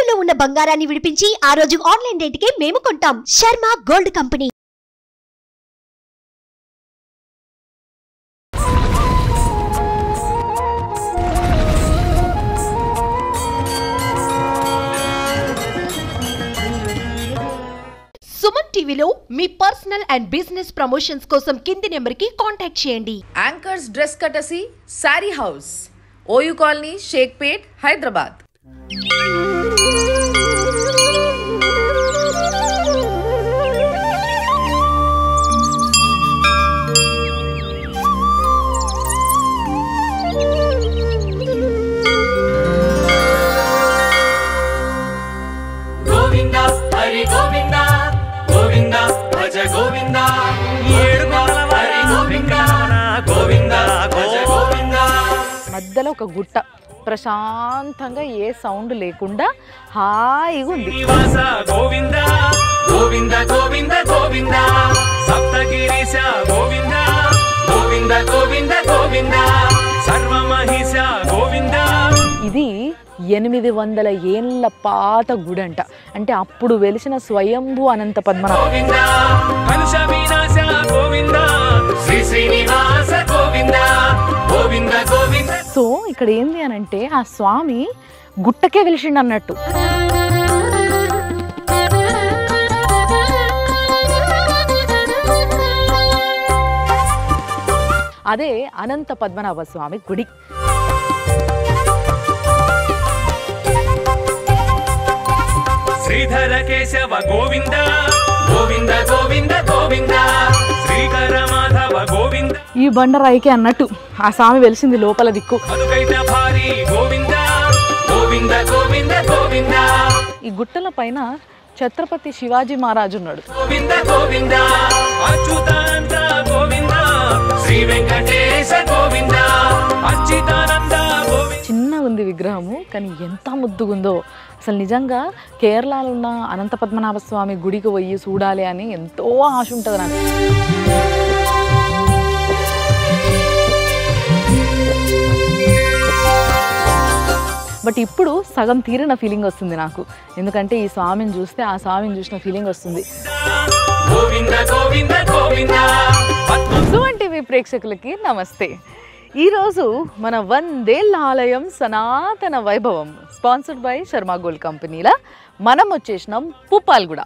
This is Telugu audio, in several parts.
తాకట్టులో ఉన్న బంగారాన్ని విడిపించి ఆ రోజు ఆన్లైన్ రేటుకే మేము కొంటాం. Sharma gold company. సుమన్ టీవీలో మీ పర్సనల్ అండ్ బిజినెస్ ప్రమోషన్స్ కోసం కింది నెంబర్కి కాంటాక్ట్ చేయండి. Anchors dress courtesy sari house, OU colony, Shaikpet, Hyderabad. మధ్యలో ఒక గుట్ట, ప్రశాంతంగా ఏ సౌండ్ లేకుండా హాయిగా ఉంది. ఇది 800 ఏళ్ళ పాత గుడి అంట. అంటే అప్పుడు వెలిసిన స్వయంభూ అనంత పద్మనాభ. సో ఇక్కడ ఏంది అని అంటే ఆ స్వామి గుట్టకే వెలిసిండు అన్నట్టు. అదే అనంత పద్మనాభ స్వామి గుడి. శ్రీధర కేశవ గోవింద గోవింద గోవింద గోవింద, శ్రీకర మాధవ గోవింద. ఈ బండరాయికి అన్నట్టు ఆ స్వామి వెలిసింది లోపల దిక్కు. గోవింద గోవింద గోవింద గోవింద. ఈ గుట్టల పైన ఛత్రపతి శివాజీ మహారాజు ఉన్నాడు. గోవింద గోవింద అచ్యుతానంద గోవింద, శ్రీ వెంకటేశ గోవింద అచ్యుతానంద గోవింద. చిన్నగా ఉంది విగ్రహము, కానీ ఎంత ముద్దుగుందో అసలు. నిజంగా కేరళలో ఉన్న అనంత పద్మనాభ స్వామి గుడికి పోయి చూడాలి అని ఎంతో ఆశ ఉంటుంది నాకు. బట్ ఇప్పుడు సగం తీరిన ఫీలింగ్ వస్తుంది నాకు. ఎందుకంటే ఈ స్వామిని చూస్తే ఆ స్వామిని చూసిన ఫీలింగ్ వస్తుంది. సుమన్ టీవీ ప్రేక్షకులకి నమస్తే. ఈరోజు మన 100 ఏళ్ల ఆలయం సనాతన వైభవం స్పాన్సర్డ్ బై శర్మ గోల్డ్ కంపెనీలా మనం వచ్చేసినాం పుప్పాలగూడ.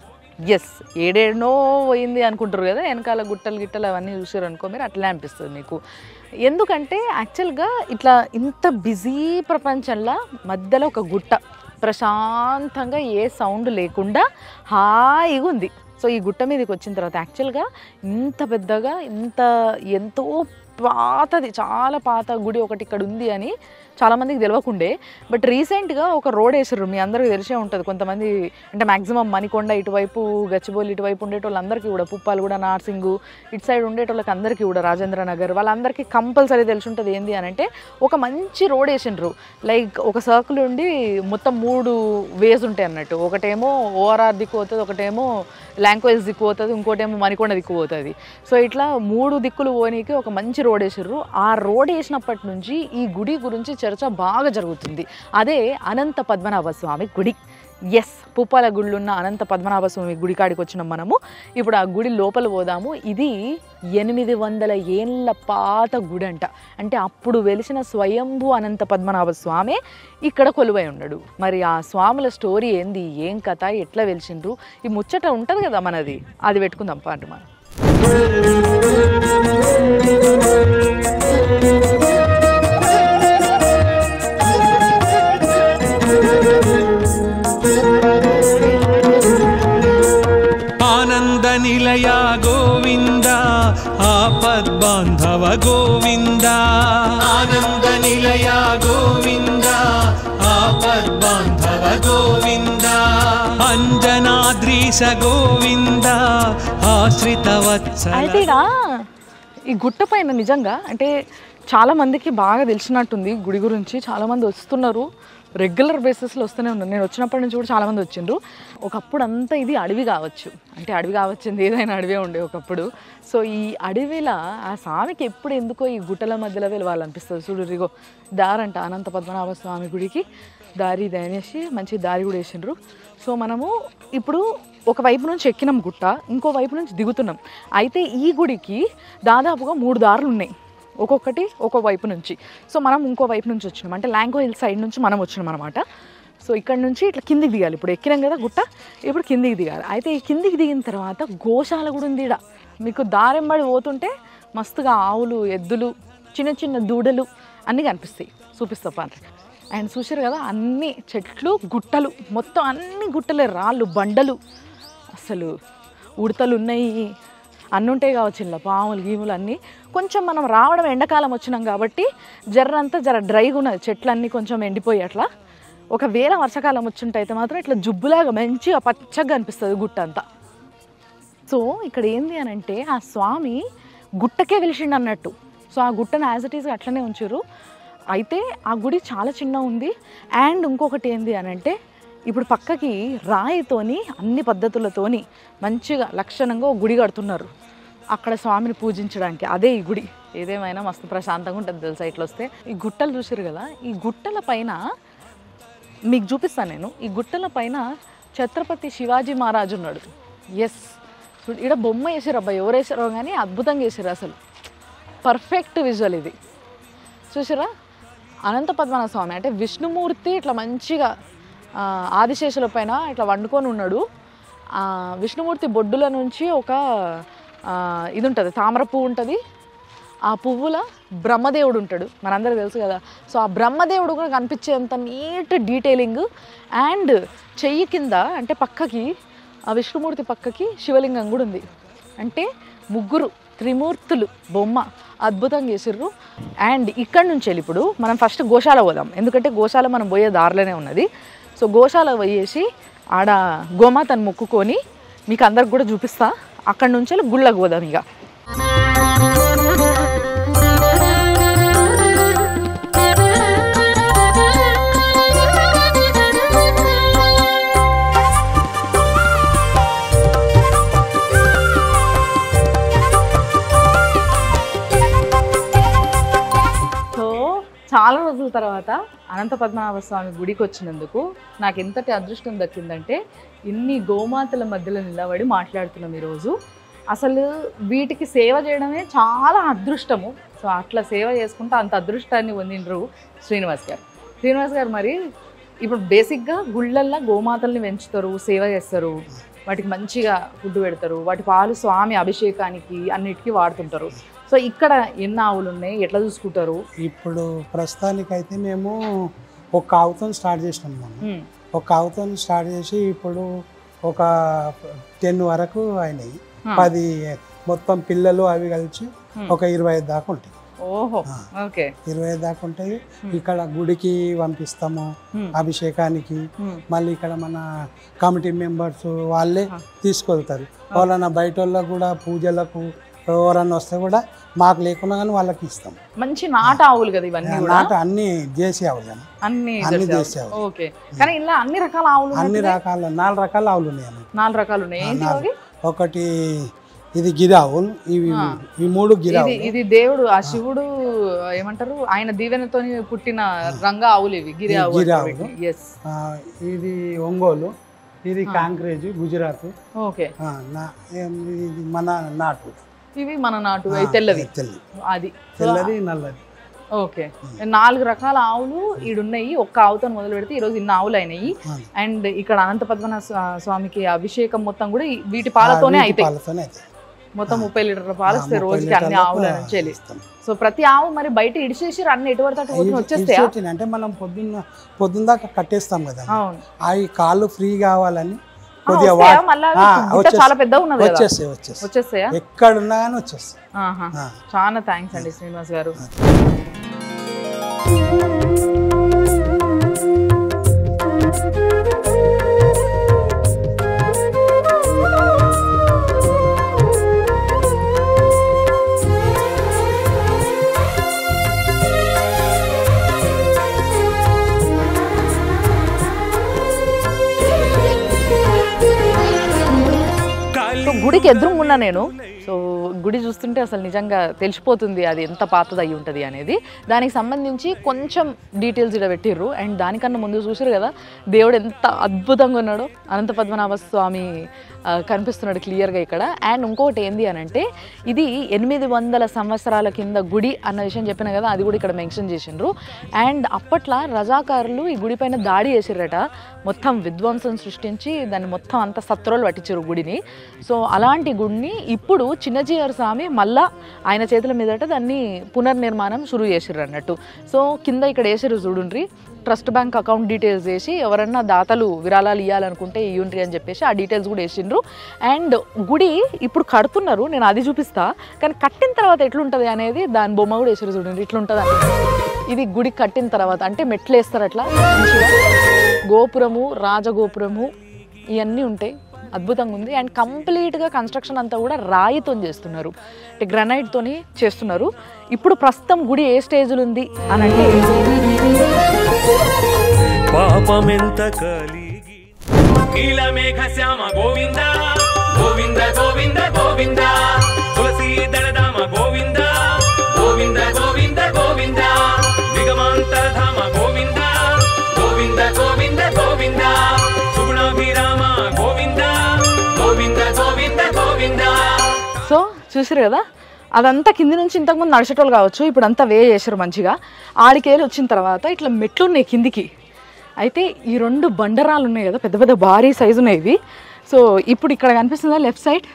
ఎస్, ఏడేడనో పోయింది అనుకుంటారు కదా, వెనకాల గుట్టలు గిట్టలు అవన్నీ చూసారు అనుకో మీరు, అట్లనే అనిపిస్తుంది మీకు. ఎందుకంటే యాక్చువల్గా ఇట్లా ఇంత బిజీ ప్రపంచంలో మధ్యలో ఒక గుట్ట, ప్రశాంతంగా ఏ సౌండ్ లేకుండా హాయిగా ఉంది. సో ఈ గుట్ట మీదకి వచ్చిన తర్వాత యాక్చువల్గా ఇంత పెద్దగా ఎంతో పాతది, చాలా పాత గుడి ఒకటి ఇక్కడ ఉంది అని చాలామందికి తెలియకుండే. బట్ రీసెంట్గా ఒక రోడ్ వేసారు, మీ అందరికీ తెలిసే ఉంటుంది. కొంతమంది అంటే మ్యాక్సిమం మణికొండ ఇటువైపు, గచ్చిబౌలి ఇటువైపు ఉండేటోళ్ళందరికీ కూడా, పుప్పాలగూడ, నార్సింగు ఇటు సైడ్ ఉండేటోళ్ళకి అందరికీ కూడా, రాజేంద్ర నగర్ వాళ్ళందరికీ కంపల్సరీ తెలిసి ఉంటుంది. ఏంది అని అంటే ఒక మంచి రోడ్ వేసిండ్రు. లైక్ ఒక సర్కిల్ ఉండి మొత్తం 3 వేస్ ఉంటాయి అన్నట్టు. ఒకటేమో ఓఆర్ఆర్ దిక్కు పోతుంది, ఒకటేమో లాంగ్వేజ్ దిక్కు పోతుంది, ఇంకోటేమో మణికొండ దిక్కు పోతుంది. సో ఇట్లా 3 దిక్కులు పోనీకి ఒక మంచి రోడ్ వేసారు. ఆ రోడ్ వేసినప్పటి నుంచి ఈ గుడి గురించి చర్చ బాగా జరుగుతుంది. అదే అనంత పద్మనాభ స్వామి గుడి. ఎస్, పుప్పాలగూడలో ఉన్న అనంత పద్మనాభ స్వామి గుడి కాడికి వచ్చినాం మనము. ఇప్పుడు ఆ గుడి లోపల పోదాము. ఇది 800 ఏళ్ళ పాత గుడి అంట. అంటే అప్పుడు వెలిసిన స్వయంభూ అనంత పద్మనాభ స్వామి ఇక్కడ కొలువై ఉన్నాడు. మరి ఆ స్వాముల స్టోరీ ఏంది, ఏం కథ, ఎట్లా వెలిసిండ్రు, ఈ ముచ్చట ఉంటుంది కదా మనది, అది పెట్టుకుందాం పాటు మనం. ఆనంద నిలయ గోవింద ఆపద్బాంధవ గోవింద, ఆనంద నిలయ గోవింద ఆపద్బాంధవ గోవింద, అంజనాద్రీశ గోవింద ఆశ్రిత వత్సల. అయితే ఈ గుట్ట పైన నిజంగా అంటే చాలామందికి బాగా తెలిసినట్టుంది గుడి గురించి. చాలామంది వస్తున్నారు, రెగ్యులర్ బేసిస్లో వస్తూనే ఉన్నారు. నేను వచ్చినప్పటి నుంచి కూడా చాలామంది వచ్చిండ్రు. ఒకప్పుడు అంతా ఇది అడవి కావచ్చు, అంటే అడవి కావచ్చింది, ఏదైనా అడవే ఉండే ఒకప్పుడు. సో ఈ అడవిలా ఆ స్వామికి ఎప్పుడు ఎందుకో ఈ గుట్టల మధ్యలో వెళ్ళాలనిపిస్తుంది. చూడు రిగో దారంట అనంత పద్మనాభ స్వామి గుడికి. దారి ఇది అనేసి మంచి దారి కూడా వేసిండ్రు. సో మనము ఇప్పుడు ఒక వైపు నుంచి ఎక్కినాం గుట్ట, ఇంకో వైపు నుంచి దిగుతున్నాం. అయితే ఈ గుడికి దాదాపుగా 3 దారులు ఉన్నాయి, ఒక్కొక్కటి ఒక్కో వైపు నుంచి. సో మనం ఇంకో వైపు నుంచి వచ్చినాం, అంటే లాంగో హిల్ సైడ్ నుంచి మనం వచ్చినాం అనమాట. సో ఇక్కడ నుంచి ఇట్లా కిందికి దిగాలి. ఇప్పుడు ఎక్కినాం కదా గుట్ట, ఇప్పుడు కిందికి దిగాలి. అయితే ఈ కిందికి దిగిన తర్వాత గోశాల కూడా ఉంది ఇక్కడ. మీకు దారెంబడి పోతుంటే మస్తుగా ఆవులు, ఎద్దులు, చిన్న చిన్న దూడలు అన్నీ కనిపిస్తాయి. చూపిస్తా పాండ్రి. అండ్ చూసారు కదా అన్ని చెట్లు, గుట్టలు, మొత్తం అన్ని గుట్టలే, రాళ్ళు, బండలు, అసలు ఉడతలు ఉన్నాయి, అన్నీ ఉంటాయి కావచ్చు ఇలా, పాములు గీములు అన్నీ. కొంచెం మనం రావడం ఎండాకాలం వచ్చినాం కాబట్టి జర డ్రైగా ఉన్నది, చెట్లన్నీ కొంచెం ఎండిపోయి అట్లా. ఒకవేళ వర్షాకాలం వచ్చింటైతే మాత్రం ఇట్లా జుబ్బులాగా మంచిగా పచ్చగా అనిపిస్తుంది గుట్ట అంతా. సో ఇక్కడ ఏంది అని అంటే ఆ స్వామి గుట్టకే వెలిసిండు అన్నట్టు. సో ఆ గుట్టను యాజ్ ఇట్ ఈస్గా అట్లనే ఉంచారు. అయితే ఆ గుడి చాలా చిన్న ఉంది. అండ్ ఇంకొకటి ఏంది అని అంటే ఇప్పుడు పక్కకి రాయితోని అన్ని పద్ధతులతోని మంచిగా లక్షణంగా ఒక గుడి కడుతున్నారు అక్కడ స్వామిని పూజించడానికి. అదే ఈ గుడి. ఏదేమైనా మస్తు ప్రశాంతంగా ఉంటుంది తెలుసా ఇట్లా వస్తే. ఈ గుట్టలు చూసారు కదా, ఈ గుట్టల పైన మీకు చూపిస్తాను నేను. ఈ గుట్టల పైన ఛత్రపతి శివాజీ మహారాజు ఉన్నాడు. ఎస్, ఇక్కడ బొమ్మ వేసారు అబ్బాయి, ఎవరు వేసారో కానీ అద్భుతంగా వేసారు అసలు. పర్ఫెక్ట్ విజువల్ ఇది. చూసారా, అనంత పద్మనాభ స్వామి అంటే విష్ణుమూర్తి ఇట్లా మంచిగా ఆదిశేషుల పైన ఇట్లా వండుకొని ఉన్నాడు. విష్ణుమూర్తి బొడ్డుల నుంచి ఒక ఇది ఉంటుంది, తామర పువ్వు ఉంటుంది. ఆ పువ్వుల బ్రహ్మదేవుడు ఉంటాడు, మనందరికీ తెలుసు కదా. సో ఆ బ్రహ్మదేవుడు కూడా కనిపించేంత నీట్ డీటెయిలింగ్. అండ్ చెయ్యి కింద అంటే పక్కకి ఆ విష్ణుమూర్తి పక్కకి శివలింగం కూడా ఉంది. అంటే 3 త్రిమూర్తులు బొమ్మ అద్భుతంగా చేసిర్రు. అండ్ ఇక్కడ నుంచి వెళ్ళి ఇప్పుడు మనం ఫస్ట్ గోశాల పోదాం, ఎందుకంటే గోశాల మనం పోయే దారిలోనే ఉన్నది. సో గోశాల పోయేసి ఆడ గోమాతను మొక్కుకొని మీకు అందరికి కూడా చూపిస్తా. అక్కడ నుంచి వెళ్ళి గుళ్ళకు పోదాం ఇక. చాలా రోజుల తర్వాత అనంత పద్మనాభ స్వామి గుడికి వచ్చినందుకు నాకు ఎంతటి అదృష్టం దక్కిందంటే ఇన్ని గోమాతల మధ్యలో నిలబడి మాట్లాడుతున్నాం ఈరోజు. అసలు వీటికి సేవ చేయడమే చాలా అదృష్టము. సో అట్లా సేవ చేసుకుంటూ అంత అదృష్టాన్ని పొందిండ్రు శ్రీనివాస్ గారు. శ్రీనివాస్ గారు మరి ఇప్పుడు బేసిక్గా గుళ్ళల్లో గోమాతల్ని పెంచుతారు, సేవ చేస్తారు, వాటికి మంచిగా ఫుడ్ పెడతారు, వాటి పాలు స్వామి అభిషేకానికి అన్నిటికీ వాడుతుంటారు. సో ఇక్కడ ఎన్ని ఆవులు ఉన్నాయి, ఎట్లా చూసుకుంటారు? ఇప్పుడు ప్రస్తుతానికైతే మేము ఒక ఆవుతో స్టార్ట్ చేసినాం. మనం ఒక ఆవుతో స్టార్ట్ చేసి ఇప్పుడు ఒక 10 వరకు అయినాయి. 10 మొత్తం పిల్లలు అవి కలిసి ఒక 25 దాకా ఉంటాయి. ఓహో, ఓకే, 25 దాకా ఉంటాయి. ఇక్కడ గుడికి పంపిస్తాము అభిషేకానికి. మళ్ళీ ఇక్కడ మన కమిటీ మెంబర్స్ వాళ్ళే తీసుకెళ్తారు. ఎవరన్నా బయట వాళ్ళకు కూడా పూజలకు ఎవరన్నా వస్తే కూడా మాకు లేకున్నా కానీ వాళ్ళకి ఇస్తాం. మంచి నాట ఆవులు కదా ఇవన్నీ, నాట అన్ని దేశీ ఆవులు, అన్ని దేశీ ఆవులు. ఓకే, కానీ ఇలా అన్ని రకాల ఆవులు, అన్ని రకాల 4 రకాల ఆవులు ఉన్నాయి. 4 రకాలు ఉన్నాయి. ఒకటి ఇది గిరావులు, ఇవి ఈ 3 గిరావులు. ఇది దేవుడు ఆ శివుడు ఏమంటారు ఆయన దీవెనతో పుట్టిన రంగా ఆవులు ఇవి గిరావులు. ఇది ఒంగోలు, ఇది కాంక్రేజ్ గుజరాత్. ఓకే, ఇది మన నాటు, ఇవి మన నాటు తెల్లవి, అది తెల్లది నల్లది. ఓకే, 4 రకాల ఆవులు ఈడున్నాయి. ఒక్క ఆవుతో మొదలు పెడితే ఈరోజు ఇన్ని ఆవులు అయినాయి. అండ్ ఇక్కడ అనంత పద్మనాభ స్వామికి అభిషేకం మొత్తం కూడా వీటి పాలతోనే అవుతాయి. మొత్తం 30 లీటర్ల పాలు వస్తాయి రోజుకి అన్ని ఆవుల నుంచి వెళ్ళి. సో ప్రతి ఆవు మరి బయట ఇడిచేసి అన్ని ఎటువంటి వచ్చేస్తాయి. అంటే మనం పొద్దున్న దాకా కట్టేస్తాం కదా, అవి కాళ్ళు ఫ్రీ కావాలని చాలా పెద్ద ఉన్నది, వచ్చేస్తాయా ఎక్కడున్నా కానీ వచ్చేస్తాయి. చాలా థ్యాంక్స్ అండి శ్రీనివాస్ గారు. గుడికి ఎదురుగున్నా నేను సో గుడి చూస్తుంటే అసలు నిజంగా తెలిసిపోతుంది అది ఎంత పాతది అయి ఉంటుంది అనేది. దానికి సంబంధించి కొంచెం డీటెయిల్స్ ఇక్కడ పెట్టిర్రు. అండ్ దానికన్నా ముందు చూసారు కదా దేవుడు ఎంత అద్భుతంగా ఉన్నాడో, అనంత పద్మనాభ స్వామి కనిపిస్తున్నాడు క్లియర్గా ఇక్కడ. అండ్ ఇంకొకటి ఏంది అని అంటే ఇది 800 సంవత్సరాల కింద గుడి అన్న విషయం చెప్పిన కదా, అది కూడా ఇక్కడ మెన్షన్ చేసిండ్రు. అండ్ అప్పట్లో రజాకారులు ఈ గుడి పైన దాడి చేసిర్రట, మొత్తం విధ్వంసం సృష్టించి దాన్ని మొత్తం అంత సత్రోలు పట్టించారు గుడిని. సో అలాంటి గుడిని ఇప్పుడు చిన్నజీఆర్ స్వామి మళ్ళా ఆయన చేతుల మీదట దాన్ని పునర్నిర్మాణం షురూ చేసిర్రు అన్నట్టు. సో కింద ఇక్కడ వేసిర్రు చూడుండ్రి, ట్రస్ట్ బ్యాంక్ అకౌంట్ డీటెయిల్స్ వేసి ఎవరన్నా దాతలు విరాళాలు ఇవ్వాలనుకుంటే ఇయ్యుండ్రి అని చెప్పేసి ఆ డీటెయిల్స్ కూడా వేసిండ్రు. అండ్ గుడి ఇప్పుడు కడుతున్నారు, నేను అది చూపిస్తా, కానీ కట్టిన తర్వాత ఎట్లుంటుంది అనేది దాని బొమ్మ కూడా వేసారు చూడండి, ఇట్లుంటుంది అని. ఇది గుడి కట్టిన తర్వాత అంటే మెట్లు వేస్తారు అట్లా మంచిగా, గోపురము రాజగోపురము ఇవన్నీ ఉంటాయి, అద్భుతంగా ఉంది. అండ్ కంప్లీట్గా కన్స్ట్రక్షన్ అంతా కూడా రాయితో చేస్తున్నారు, అంటే గ్రనైట్తోని చేస్తున్నారు. ఇప్పుడు ప్రస్తుతం గుడి ఏ స్టేజ్లో ఉంది అని అంటే పాపమెంత కలిగి నీలమేఘ శ్యామ గోవింద గోవింద గోవింద గోవింద తులసి దళధామ గోవింద గోవింద గోవింద గోవింద నిగమాంతరధామ గోవింద గోవింద గోవింద గోవింద సుగుణాభిరామ గోవింద గోవింద గోవింద గోవింద. సో చూసారు కదా, అదంతా కింది నుంచి ఇంతకుముందు నడిచేటోళ్ళు కావచ్చు, ఇప్పుడు అంతా వే చేశారు మంచిగా. ఆడికేళ్ళు వచ్చిన తర్వాత ఇట్లా మెట్లు ఉన్నాయి కిందికి. అయితే ఈ 2 బండరాలు ఉన్నాయి కదా, పెద్ద పెద్ద భారీ సైజు ఉన్నాయి ఇవి. సో ఇప్పుడు ఇక్కడ కనిపిస్తుందా లెఫ్ట్ సైడ్,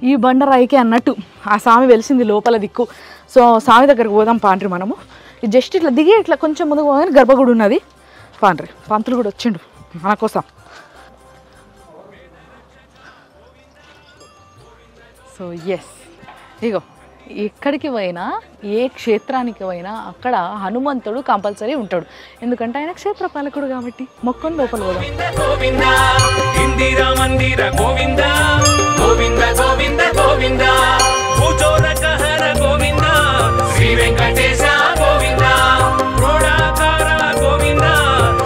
ఈ బండరాయికే అన్నట్టు ఆ స్వామి వెలిసింది లోపల దిక్కు. సో స్వామి దగ్గరకు పోదాం పాండ్రి మనము. ఇది జస్ట్ ఇట్లా దిగి ఇట్లా కొంచెం ముందుకు పోగానే గర్భగుడి ఉన్నది. పాండ్రి పంతులు కూడా వచ్చిండు మన కోసం. సో ఎస్, ఇగో ఎక్కడికి పోయినా ఏ క్షేత్రానికి పోయినా అక్కడ హనుమంతుడు కంపల్సరీ ఉంటాడు, ఎందుకంటే ఆయన క్షేత్ర పాలకుడు కాబట్టి. మొక్కని లోపల పోదాం. గోవింద ఇందిరా మందిర గోవింద గోవింద గోవింద గోవింద భూచోరకహర గోవింద శ్రీ వెంకటేశ గోవింద క్రోడాకార గోవింద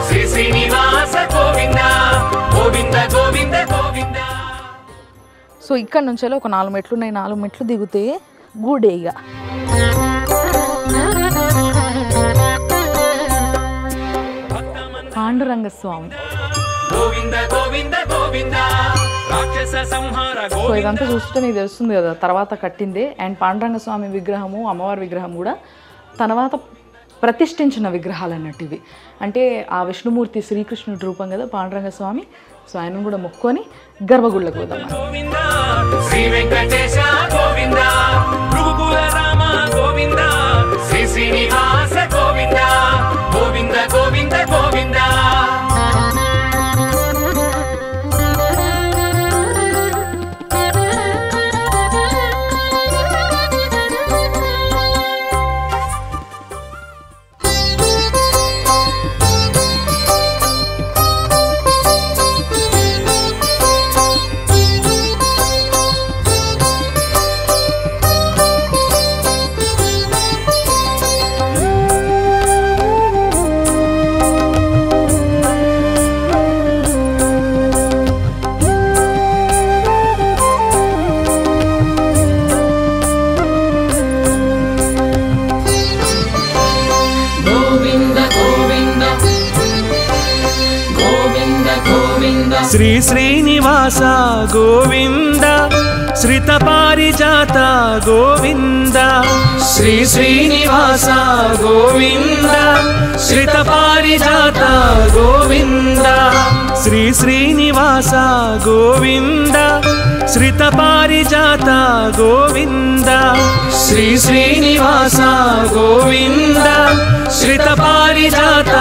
శ్రీ శ్రీనివాస గోవింద గోవింద గోవింద గోవింద. సో ఇక్కడ నుంచి ఒక 4 మెట్లు ఉన్నాయి, 4 మెట్లు దిగితే గుడేగా. పాండురంగస్వామి. సో ఇదంతా చూస్తుంటే నీకు తెలుస్తుంది కదా తర్వాత కట్టిందే. అండ్ పాండురంగస్వామి విగ్రహము అమ్మవారి విగ్రహం కూడా తర్వాత ప్రతిష్ఠించిన విగ్రహాలు అన్నట్టు ఇవి. అంటే ఆ విష్ణుమూర్తి శ్రీకృష్ణుడి రూపం కదా పాండురంగస్వామి. సో ఆయనను కూడా మొక్కుకొని గర్భగుళ్ళకు పోదాం. శ్రీ వెంకటేశ గోవింద భృగుకుల రామ గోవింద శ్రీ శ్రీనివాస గోవింద గోవింద గోవింద గోవింద. శ్రీ శ్రీనివాస గోవింద శ్రిత పారిజాత గోవింద శ్రీ శ్రీనివాస గోవింద శ్రిత పారిజాత గోవింద శ్రీ శ్రీనివాస గోవింద శ్రిత పారిజాత గోవింద శ్రీ శ్రీనివాస గోవింద శ్రిత పారిజాత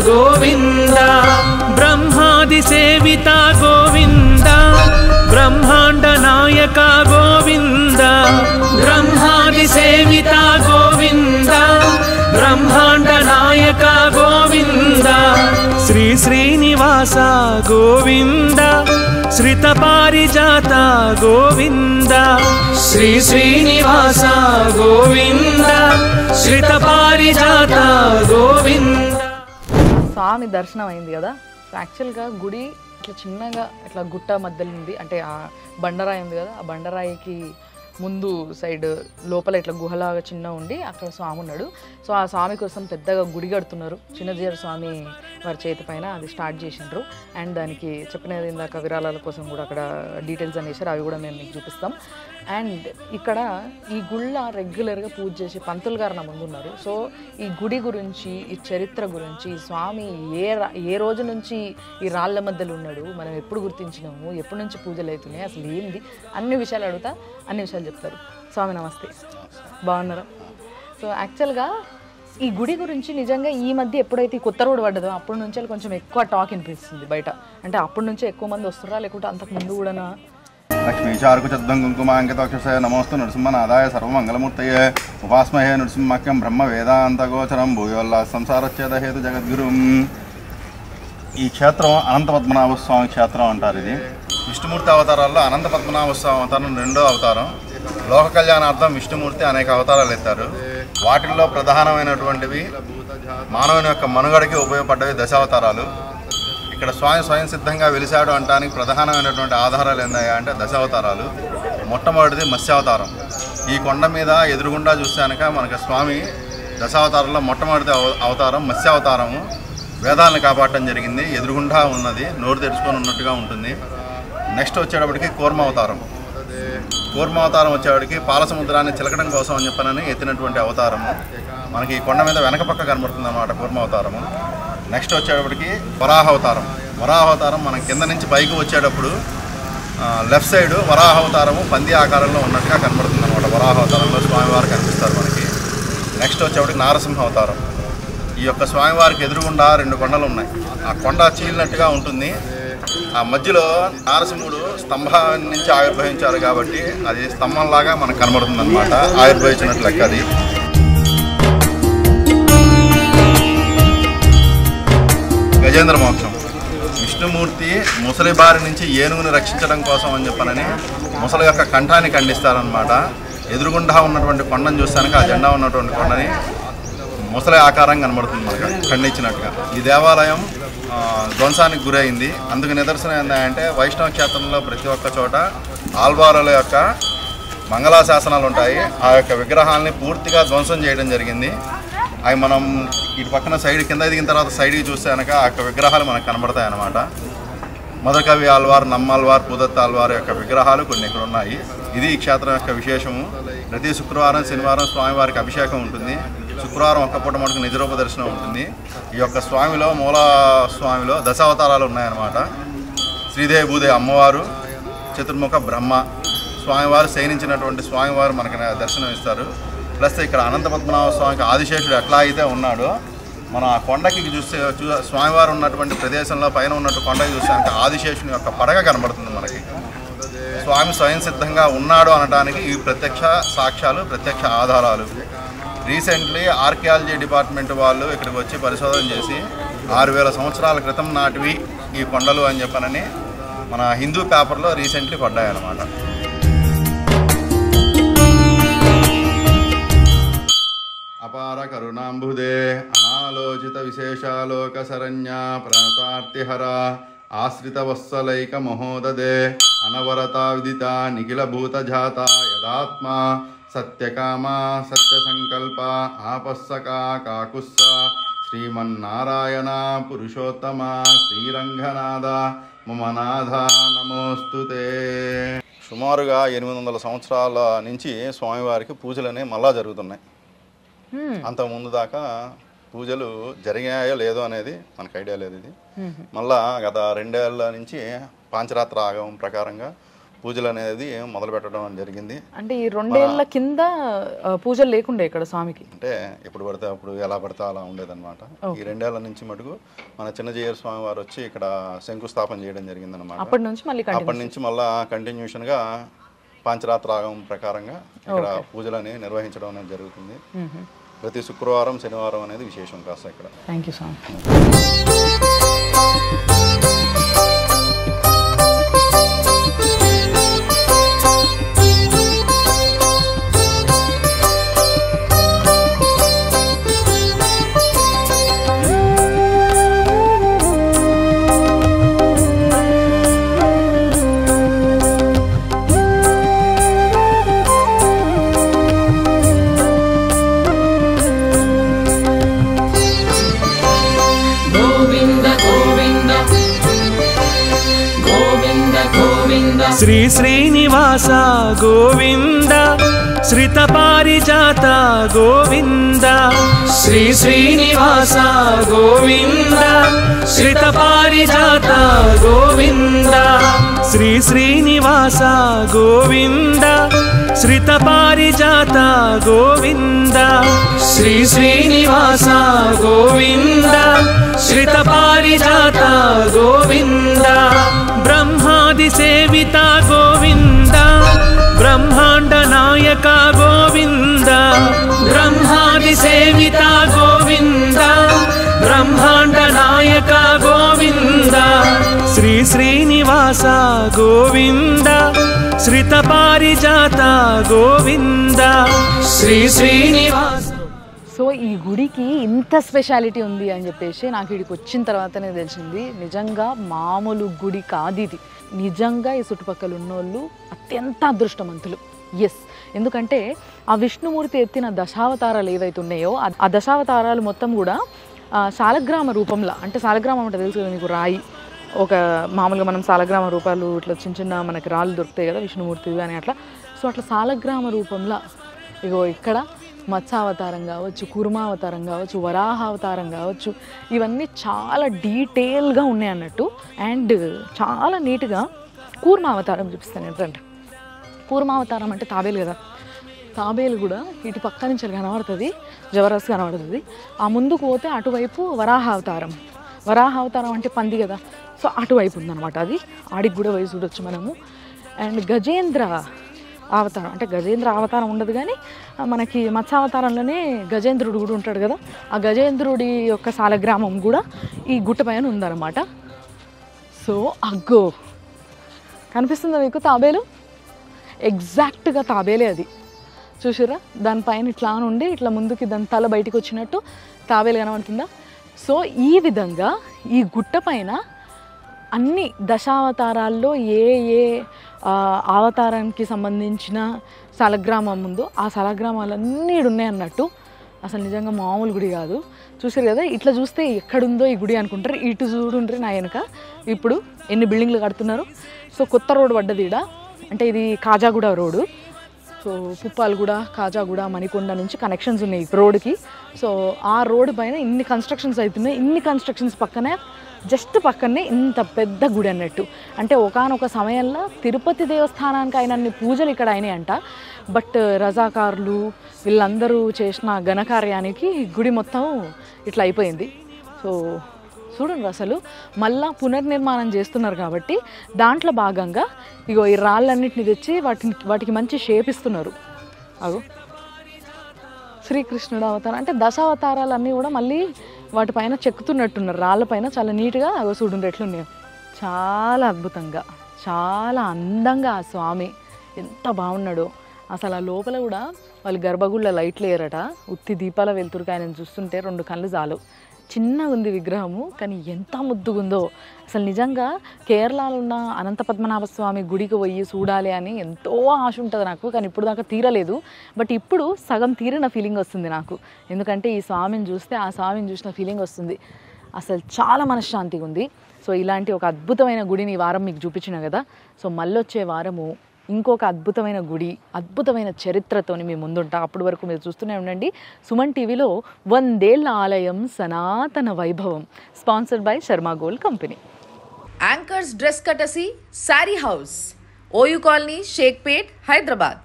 గోవింద బ్రహ్మాది సేవిత గోవింద బ్రహ్మాండ నాయక గోవింద బ్రహ్మాది సేవిత గోవింద బ్రహ్మాండ నాయక గోవింద శ్రీ శ్రీనివాస గోవింద శ్రిత పారిజాత గోవింద శ్రీ శ్రీనివాస గోవింద శ్రిత పారిజాత గోవింద. స్వామి దర్శనం అయింది కదా. యాక్చువల్గా గుడి ఇట్లా చిన్నగా ఇట్లా గుట్ట మధ్యలో ఉంది, అంటే ఆ బండరాయి ఉంది కదా, ఆ బండరాయికి ముందు సైడ్ లోపల ఇట్లా గుహలాగా చిన్న ఉండి అక్కడ స్వామి ఉన్నాడు. సో ఆ స్వామి కోసం పెద్దగా గుడి కడుతున్నారు. చిన్నజీయర్ స్వామి వారి చేతి పైన అది స్టార్ట్ చేసిండ్రు. అండ్ దానికి చెప్పినది ఇందాక విరాళాల కోసం కూడా అక్కడ డీటెయిల్స్ అని వేసారు, అవి కూడా మేము మీకు చూపిస్తాం. అండ్ ఇక్కడ ఈ గుళ్ళ రెగ్యులర్గా పూజ చేసే పంతులు గారు నా ముందు ఉన్నారు. సో ఈ గుడి గురించి, ఈ చరిత్ర గురించి, ఈ స్వామి ఏ రోజు నుంచి ఈ రాళ్ళ మధ్యలో ఉన్నాడు, మనం ఎప్పుడు గుర్తించినాము, ఎప్పటి నుంచి పూజలు అవుతున్నాయి, అసలు ఏంది, అన్ని విషయాలు అడుగుతా, అన్ని విషయాలు చెప్తారు. స్వామి నమస్తే, బాగున్నారా? సో యాక్చువల్గా ఈ గుడి గురించి నిజంగా ఈ మధ్య ఎప్పుడైతే ఈ కొత్త రోడ్ పడ్డదో అప్పటి నుంచి కొంచెం ఎక్కువ టాక్ వినిపిస్తుంది బయట. అంటే అప్పటి నుంచే ఎక్కువ మంది వస్తారా, లేకుంటే అంతకు ముందు కూడానా? లక్ష్మీచారుకు చద్దం కుంకుమాంకితోక్షసే నమోస్తు నృసింహనాదాయ సర్వమంగళమూర్తయే ఉపాస్మహే నృసింహక్యం బ్రహ్మ వేదాంతగోచరం భూయోల్లా సంసారచ్ఛేద హేతు జగద్గురుం. ఈ క్షేత్రం అనంత పద్మనాభ స్వామి క్షేత్రం అంటారు. ఇది విష్ణుమూర్తి అవతారాల్లో అనంత పద్మనాభ స్వామి అవతారం 2వ అవతారం. లోక కళ్యాణార్థం విష్ణుమూర్తి అనేక అవతారాలు ఎత్తారు. వాటిల్లో ప్రధానమైనటువంటివి మానవుని యొక్క మనుగడకి ఉపయోగపడ్డవి దశావతారాలు. ఇక్కడ స్వామి స్వయం సిద్ధంగా వెలిశాడు అనడానికి ప్రధానమైనటువంటి ఆధారాలు ఏందయ్యా అంటే దశావతారాలు. మొట్టమొదటిది మత్స్యావతారం. ఈ కొండ మీద ఎదురుగుండా చూసాక మనకి స్వామి దశావతారంలో మొట్టమొదటి అవతారం మత్స్యావతారము. వేదాలను కాపాడటం జరిగింది. ఎదురుగుండా ఉన్నది, నోరు తెరుచుకొని ఉన్నట్టుగా ఉంటుంది. నెక్స్ట్ వచ్చేటప్పటికి కూర్మావతారం. కూర్మావతారం వచ్చేవాడికి పాల సముద్రాన్ని చిలకడం కోసం అని చెప్పనని ఎత్తినటువంటి అవతారము. మనకి ఈ కొండ మీద వెనక పక్క కనబడుతుంది అన్నమాట కూర్మావతారము. నెక్స్ట్ వచ్చేటప్పటికి వరాహావతారం. వరాహావతారం మనం కింద నుంచి పైకి వచ్చేటప్పుడు లెఫ్ట్ సైడ్ వరాహావతారము పంది ఆకారంలో ఉన్నట్టుగా కనబడుతుంది అన్నమాట. వరాహావతారంలో స్వామివారు కనిపిస్తారు మనకి. నెక్స్ట్ వచ్చేటప్పటికి నారసింహ అవతారం. ఈ యొక్క స్వామివారికి ఎదురుగుండా 2 కొండలు ఉన్నాయి. ఆ కొండ చీలినట్టుగా ఉంటుంది. ఆ మధ్యలో నారసింహుడు స్తంభం నుంచి ఆవిర్భవించారు కాబట్టి అది స్తంభంలాగా మనకు కనబడుతుంది అనమాట. ఆవిర్భవించినట్లు లెక్క అది. గజేంద్ర మోక్షం. విష్ణుమూర్తి ముసలి బారి నుంచి ఏనుగుని రక్షించడం కోసం అని చెప్పనని ముసలి యొక్క కంఠాన్ని ఖండిస్తారనమాట. ఎదురుగుండా ఉన్నటువంటి కొండను చూస్తానికి ఆ జెండా ఉన్నటువంటి కొండని ముసలి ఆకారం కనబడుతుంది మనకు ఖండించినట్టుగా. ఈ దేవాలయం ధ్వంసానికి గురైంది. అందుకు నిదర్శనం ఏంటంటే వైష్ణవ క్షేత్రంలో ప్రతి ఒక్క చోట ఆల్వారుల యొక్క మంగళాశాసనాలు ఉంటాయి. ఆ యొక్క విగ్రహాలని పూర్తిగా ధ్వంసం చేయడం జరిగింది. అవి మనం ఇటు పక్కన సైడ్ కింద దిగిన తర్వాత సైడ్కి చూస్తే కనుక ఆ యొక్క విగ్రహాలు మనకు కనబడతాయి అన్నమాట. మధుకవి ఆల్వార్, నమ్మాల్వార్, పూదత్త ఆల్వార్ యొక్క విగ్రహాలు కొన్ని ఇక్కడ ఉన్నాయి. ఇది ఈ క్షేత్రం యొక్క విశేషము. ప్రతి శుక్రవారం, శనివారం స్వామివారికి అభిషేకం ఉంటుంది. శుక్రవారం ఒక్క పూట మనకు నిజరూప దర్శనం ఉంటుంది. ఈ యొక్క స్వామిలో మూల స్వామిలో దశావతారాలు ఉన్నాయన్నమాట. శ్రీదేవి భూదేవి అమ్మవారు, చతుర్ముఖ బ్రహ్మ స్వామివారు శయనించినటువంటి స్వామివారు మనకు దర్శనం ఇస్తారు. ప్లస్ ఇక్కడ అనంత పద్మనాభ స్వామికి ఆదిశేషుడు ఎట్లా అయితే ఉన్నాడో మనం ఆ కొండకి చూస్తే స్వామివారు ఉన్నటువంటి ప్రదేశంలో పైన ఉన్నట్టు కొండకి చూస్తే ఆదిశేషుని యొక్క పడగ కనబడుతుంది మనకి. స్వామి స్వయం సిద్ధంగా ఉన్నాడు అనడానికి ఇవి ప్రత్యక్ష సాక్ష్యాలు, ప్రత్యక్ష ఆధారాలు. రీసెంట్లీ ఆర్కియాలజీ డిపార్ట్మెంట్ వాళ్ళు ఇక్కడికి వచ్చి పరిశోధన చేసి 6000 సంవత్సరాల క్రితం నాటివి ఈ కొండలు అని చెప్పనని మన హిందూ పేపర్లో రీసెంట్లీ పడ్డాయన్నమాట. అపార కరుణాంబుదే అనాలోచిత విశేషాలోక శరణ్యా ప్రణతార్తిహర ఆశ్రిత వత్సలైక మహోదదే అనవరత విదిత నిఖిల భూత జాత యదాత్మా సత్యకామా సత్యసంకల్ప ఆపస్సకా కాకుస్స శ్రీమన్నారాయణ పురుషోత్తమ శ్రీరంగనాథ మమ నాథ నమోస్తుతే. సుమారుగా 800 సంవత్సరాల నుంచి స్వామివారికి పూజలు అనేవి మళ్ళా జరుగుతున్నాయి. అంతకుముందు దాకా పూజలు జరిగాయో లేదో అనేది మనకు ఐడియా లేదు. ఇది మళ్ళా గత 2 ఏళ్ల నుంచి పాంచరాత్ర ఆగమం ప్రకారంగా పూజలు అనేది మొదలు పెట్టడం జరిగింది. అంటే ఈ 2 ఏళ్ల కింద పూజలు లేకుండే ఇక్కడ స్వామికి, అంటే ఎప్పుడు పడితే అప్పుడు ఎలా పడితే అలా ఉండేదన్నమాట. ఈ 2 ఏళ్ల నుంచి మటుకు మన చిన్నజీయర్ స్వామి వారు వచ్చి ఇక్కడ శంకుస్థాపన చేయడం జరిగింది అనమాట. అప్పటి నుంచి మళ్ళీ కంటిన్యూషన్గా పాంచరాత్ర ఆగమం ప్రకారంగా ఇక్కడ పూజలని నిర్వహించడం అనేది జరుగుతుంది. ప్రతి శుక్రవారం, శనివారం అనేది విశేషం కాస్త ఇక్కడ. Thank you so much. Sri Srinivasa Govinda శ్రిత పారిజాత గోవింద శ్రీ శ్రీనివాస గోవింద శ్రిత పారిజాత గోవింద శ్రీ శ్రీనివాస గోవింద శ్రిత పారిజాత గోవింద శ్రీ శ్రీనివాస గోవింద శ్రిత పారిజాత గోవింద బ్రహ్మాది సేవిత గోవింద బ్రహ్మాండ నాయక గోవింద బ్రహ్మాది సేవిత గోవింద బ్రహ్మాండ నాయక గోవింద శ్రీ శ్రీనివాస గోవింద శ్రిత పారిజాత గోవింద శ్రీ శ్రీనివాస. సో ఈ గుడికి ఇంత స్పెషాలిటీ ఉంది అని చెప్పేసి నాకు ఇక్కడికి వచ్చిన తర్వాతనే తెలిసింది. నిజంగా మామూలు గుడి కాదు ఇది. నిజంగా ఈ చుట్టుపక్కల ఉన్నోళ్ళు అత్యంత అదృష్టవంతులు. ఎస్, ఎందుకంటే ఆ విష్ణుమూర్తి ఎత్తిన దశావతారాలు ఏవైతే ఉన్నాయో ఆ దశావతారాలు మొత్తం కూడా శాలగ్రామ రూపంలో, అంటే శాలగ్రామం అంటే తెలుసు కదా మీకు, రాయి. ఒక మామూలుగా మనం శాలగ్రామ రూపాలు ఇట్లా చిన్న చిన్న మనకి రాళ్ళు దొరుకుతాయి కదా విష్ణుమూర్తి అని అట్లా. సో అట్లా శాలగ్రామ రూపంలో ఇగో ఇక్కడ మత్స్యావతారం కావచ్చు, కూర్మావతారం కావచ్చు, వరాహావతారం కావచ్చు, ఇవన్నీ చాలా డీటెయిల్గా ఉన్నాయి అన్నట్టు. అండ్ చాలా నీట్గా కూర్మావతారం చూపిస్తాను. ఏంటంటే కూర్మావతారం అంటే తాబేలు కదా, తాబేలు కూడా ఇటు పక్క నుంచి కనబడుతుంది, జబర్దస్త్ కనబడుతుంది. ఆ ముందుకు పోతే అటువైపు వరాహావతారం. వరాహావతారం అంటే పంది కదా, సో అటువైపు ఉందన్నమాట. అది ఆడికి కూడా పోయి చూడొచ్చు మనము. అండ్ గజేంద్ర అవతారం అంటే గజేంద్ర అవతారం ఉండదు కానీ మనకి మత్స్యావతారంలోనే గజేంద్రుడు కూడా ఉంటాడు కదా, ఆ గజేంద్రుడి యొక్క శాలగ్రామం కూడా ఈ గుట్ట పైన ఉందన్నమాట. సో అగ్గో కనిపిస్తుందా మీకు తాబేలు? ఎగ్జాక్ట్గా తాబేలే అది. చూసారా, దానిపైన ఇట్లా ఉండి ఇట్లా ముందుకి దాని తల బయటికి వచ్చినట్టు తాబేలు కనబడుతుందా? సో ఈ విధంగా ఈ గుట్ట పైన అన్ని దశావతారాల్లో ఏ ఏ అవతారానికి సంబంధించిన శాలగ్రామం ఉందో ఆ శాలగ్రామాలన్నీ ఉన్నాయి అన్నట్టు. అసలు నిజంగా మామూలు గుడి కాదు. చూసారు కదా, ఇట్లా చూస్తే ఎక్కడుందో ఈ గుడి అనుకుంటారు. ఇటు చూడుండ్రి నా వెనుక ఇప్పుడు ఎన్ని బిల్డింగ్లు కడుతున్నారు. సో కొత్త రోడ్డు పడ్డది ఈడ, అంటే ఇది కాజాగూడ రోడ్డు. సో పుప్పాలగూడ, కాజాగూడ, మణికొండ నుంచి కనెక్షన్స్ ఉన్నాయి ఈ రోడ్డుకి. సో ఆ రోడ్డు పైన ఇన్ని కన్స్ట్రక్షన్స్ అవుతున్నాయి. ఇన్ని కన్స్ట్రక్షన్స్ పక్కనే జస్ట్ పక్కనే ఇంత పెద్ద గుడి అన్నట్టు. అంటే ఒకానొక సమయంలో తిరుపతి దేవస్థానానికి అయినన్ని పూజలు ఇక్కడ అయినాయంట. బట్ రజాకారులు వీళ్ళందరూ చేసిన ఘనకార్యానికి గుడి మొత్తం ఇట్లా అయిపోయింది. సో చూడండి, అసలు మళ్ళా పునర్నిర్మాణం చేస్తున్నారు కాబట్టి దాంట్లో భాగంగా ఇగో ఈ రాళ్ళన్నింటినీ తెచ్చి వాటికి మంచి షేప్ ఇస్తున్నారు. అగో శ్రీకృష్ణుడు అవతారం అంటే దశావతారాలన్నీ కూడా మళ్ళీ వాటిపైన చెక్కుతున్నట్టున్నారు రాళ్ళపైన. చాలా నీట్గా అగో చూడండి ఎట్లున్నాయో, చాలా అద్భుతంగా, చాలా అందంగా ఆ స్వామి ఎంత బాగున్నాడో. అసలు ఆ లోపల కూడా వాళ్ళు గర్భగుళ్ళ లైట్లు వేయరట, ఉత్తి దీపాల వెలుతురుగా ఆయన చూస్తుంటే 2 కళ్ళు చాలు. చిన్నగా ఉంది విగ్రహము, కానీ ఎంత ముద్దుగుందో. అసలు నిజంగా కేరళలో ఉన్న అనంత పద్మనాభ స్వామి గుడికి పోయి చూడాలి అని ఎంతో ఆశ ఉంటుంది నాకు, కానీ ఇప్పుడు దాకా తీరలేదు. బట్ ఇప్పుడు సగం తీరిన ఫీలింగ్ వస్తుంది నాకు, ఎందుకంటే ఈ స్వామిని చూస్తే ఆ స్వామిని చూసిన ఫీలింగ్ వస్తుంది. అసలు చాలా మనశ్శాంతిగా ఉంది. సో ఇలాంటి ఒక అద్భుతమైన గుడిని ఈ వారం మీకు చూపించిన కదా. సో మళ్ళీ వచ్చే వారము ఇంకొక అద్భుతమైన గుడి, అద్భుతమైన చరిత్రతోని మీ ముందుంటా. అప్పటి వరకు మీరు చూస్తూనే ఉండండి సుమన్ టీవీలో 100 ఏళ్ల ఆలయం సనాతన వైభవం, sponsored by Sharma gold company. Anchors dress కటసి sorry house, OU colony, Shaikpet, Hyderabad.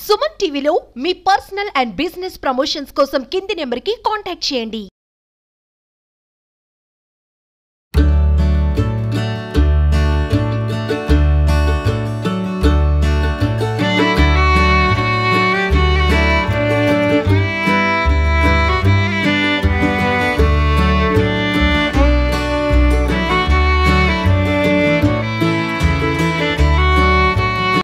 Suman టీవీలో మీ పర్సనల్ అండ్ బిజినెస్ ప్రమోషన్స్ కోసం కింది నెంబర్కి కాంటాక్ట్ చేయండి.